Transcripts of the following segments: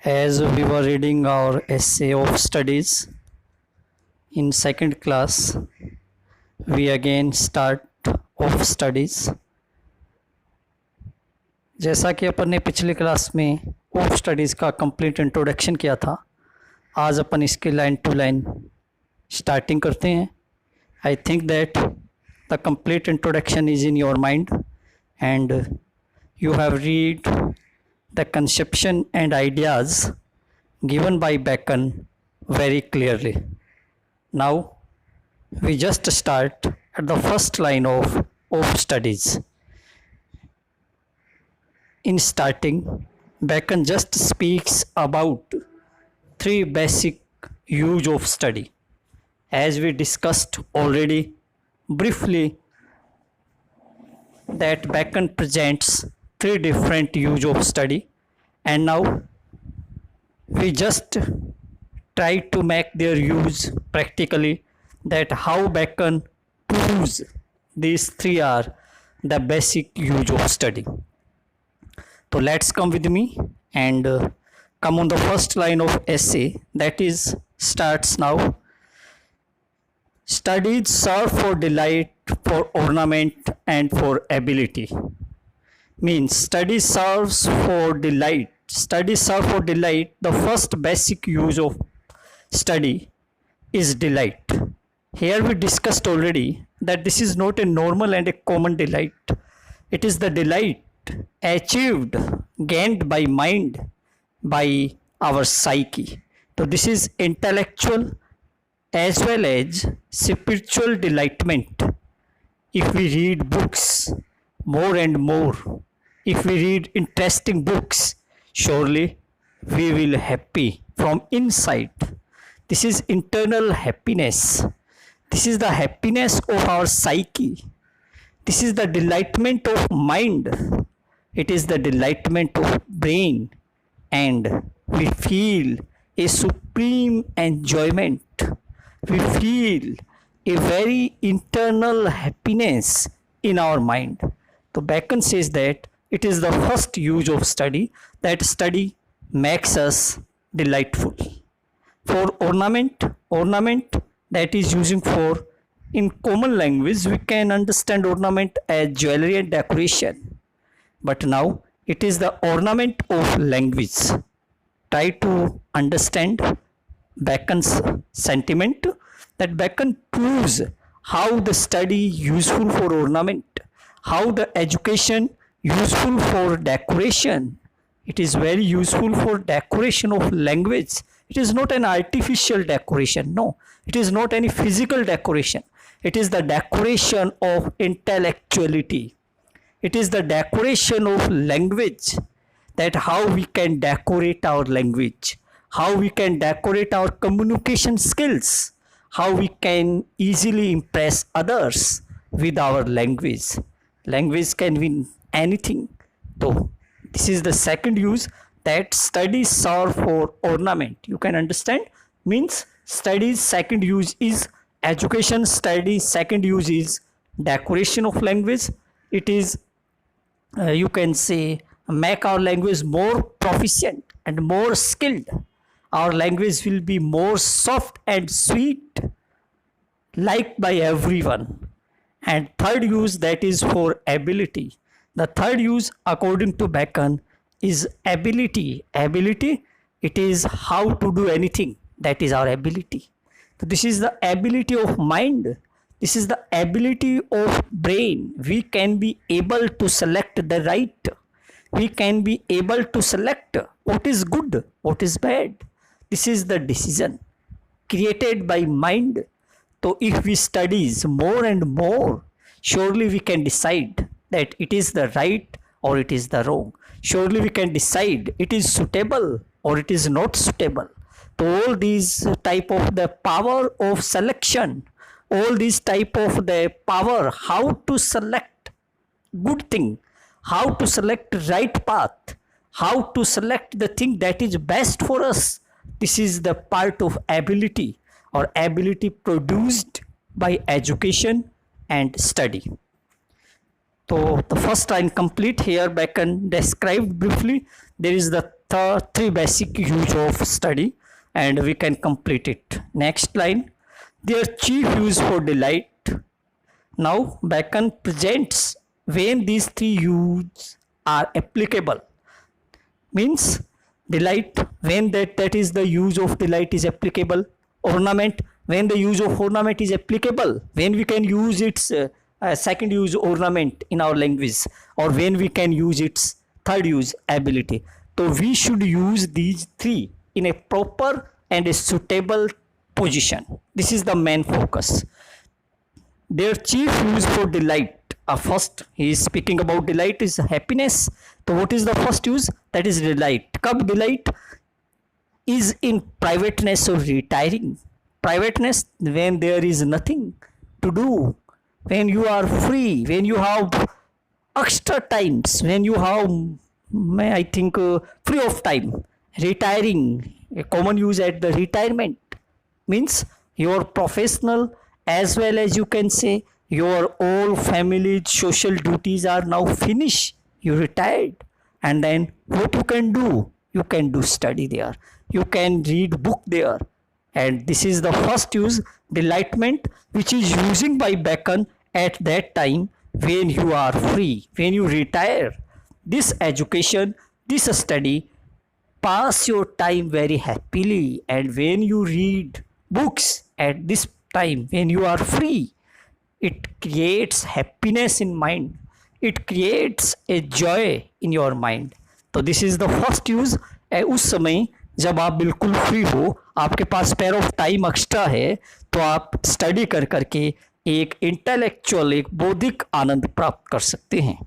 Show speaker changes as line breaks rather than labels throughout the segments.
As we were reading our essay of studies in second class, we again start of studies. जैसा कि अपन ने पिछली class में of studies का complete introduction किया था, आज अपन इसके लाइन टू लाइन स्टार्टिंग करते हैं. I think that the complete introduction is in your mind and you have read the conception and ideas given by Bacon very clearly. Now we just start at the first line of studies. In starting, Bacon just speaks about three basic use of study. As we discussed already briefly, that Bacon presents three different use of study, and now we just try to make their use practically, that how Bacon proves these three are the basic use of study. So let's come with me and come on the first line of essay, that is starts now. Studies serve for delight, for ornament and for ability. Means study serves for delight. Studies serve for delight. The first basic use of study is delight. Here we discussed already that this is not a normal and a common delight. It is the delight achieved, gained by mind, by our psyche. So this is intellectual as well as spiritual delightment. If we read books more and more, if we read interesting books, surely we will happy from inside. This is internal happiness. This is the happiness of our psyche. This is the delightment of mind. It is the delightment of brain, and we feel a supreme enjoyment. We feel a very internal happiness in our mind. So Bacon says that it is the first use of study, that study makes us delightful. For ornament that is using for, in common language we can understand ornament as jewelry and decoration, but now it is the ornament of language. Try to understand Bacon's sentiment, that Bacon proves how the study useful for ornament, how the education useful for decoration. It is very useful for decoration of language. It is not an artificial decoration, no. It is not any physical decoration. It is the decoration of intellectuality. It is the decoration of language, that how we can decorate our language, how we can decorate our communication skills, how we can easily impress others with our language. Language can be anything. So this is the second use, that studies serve for ornament. You can understand, means studies second use is education, studies second use is decoration of language. It is you can say make our language more proficient and more skilled. Our language will be more soft and sweet, liked by everyone. And third use, that is for ability. The third use according to Bacon is ability. Ability, it is how to do anything. That is our ability. So this is the ability of mind. This is the ability of brain. We can be able to select the right. We can be able to select what is good, what is bad. This is the decision created by mind. So if we studies more and more, surely we can decide that it is the right or it is the wrong. Surely we can decide it is suitable or it is not suitable. So all these type of the power of selection, all these type of the power, how to select good thing, how to select right path, how to select the thing that is best for us. This is the part of ability, or ability produced by education and study. So the first line complete. Here Bacon described briefly. There is the three basic use of study, and we can complete it. Next line, their chief use for delight. Now Bacon presents when these three uses are applicable. Means delight, when that is the use of delight is applicable. Ornament, when the use of ornament is applicable, when we can use its second use ornament in our language, or when we can use its third use ability. So we should use these three in a proper and a suitable position. This is the main focus. Their chief use for delight. First, he is speaking about delight is happiness. So what is the first use? That is delight. Kab delight is in privateness or retiring. Privateness, when there is nothing to do, when you are free, when you have extra times, when you have, I think, free of time. Retiring, a common use at the retirement, means your professional as well as you can say your all family social duties are now finished. You retired, and then what you can do? You can do study there. You can read book there. And this is the first use, delightment, which is using by Bacon at that time when you are free, when you retire. This education, this study, pass your time very happily, and when you read books at this time when you are free, it creates happiness in mind, it creates a joy in your mind. तो this is the first use. उस समय जब आप बिल्कुल free हो, आपके पास sphere of time extra है, तो आप स्टडी कर करके एक इंटेलेक्चुअल, एक बौद्धिक आनंद प्राप्त कर सकते हैं.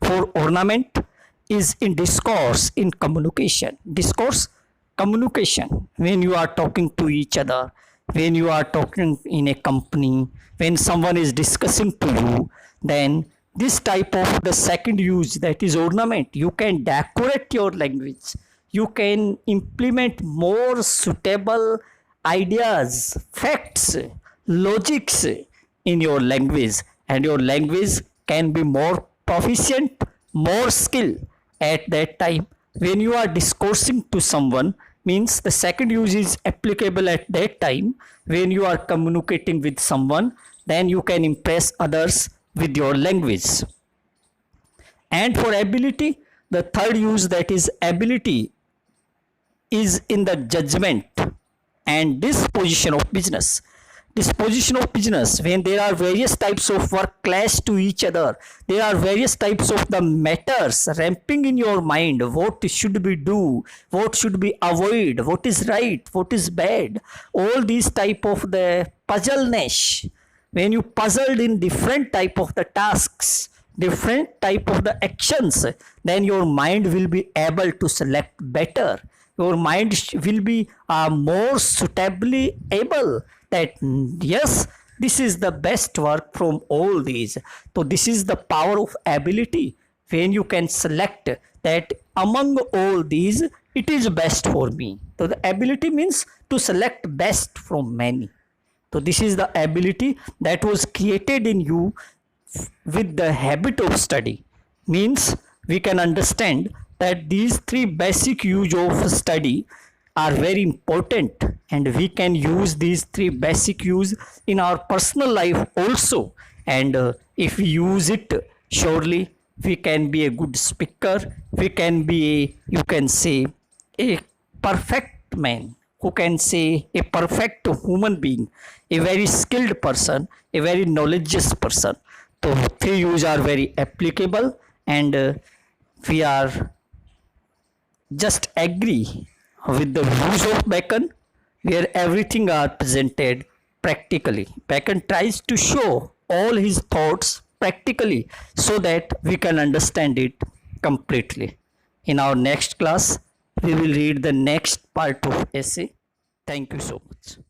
For ornament is in discourse, in communication. Discourse, communication, when you are talking to each other, when you are talking in a company, when someone is discussing to you, then this type of the second use, that is ornament, you can decorate your language, you can implement more suitable ideas, facts, logics in your language, and your language can be more proficient, more skilled at that time. When you are discoursing to someone, means the second use is applicable at that time. When you are communicating with someone, then you can impress others with your language. And for ability, the third use, that is ability, is in the judgment and disposition of business. Disposition of business, when there are various types of work clash to each other, there are various types of the matters ramping in your mind, what should we do, what should we avoid, what is right, what is bad, all these type of the puzzleness, when you puzzled in different type of the tasks, different type of the actions, then your mind will be able to select better, your mind will be more suitably able that yes, this is the best work from all these. So this is the power of ability, when you can select that among all these it is best for me. So the ability means to select best from many. So this is the ability that was created in you with the habit of study. Means we can understand that these three basic use of study are very important, and we can use these three basic use in our personal life also. And if we use it, surely we can be a good speaker, we can be a, you can say, a perfect man, who can say a perfect human being, a very skilled person, a very knowledgeous person. So three use are very applicable, and we are just agree with the views of Bacon, where everything are presented practically. Bacon tries to show all his thoughts practically so that we can understand it completely. In our next class, we will read the next part of essay. Thank you so much.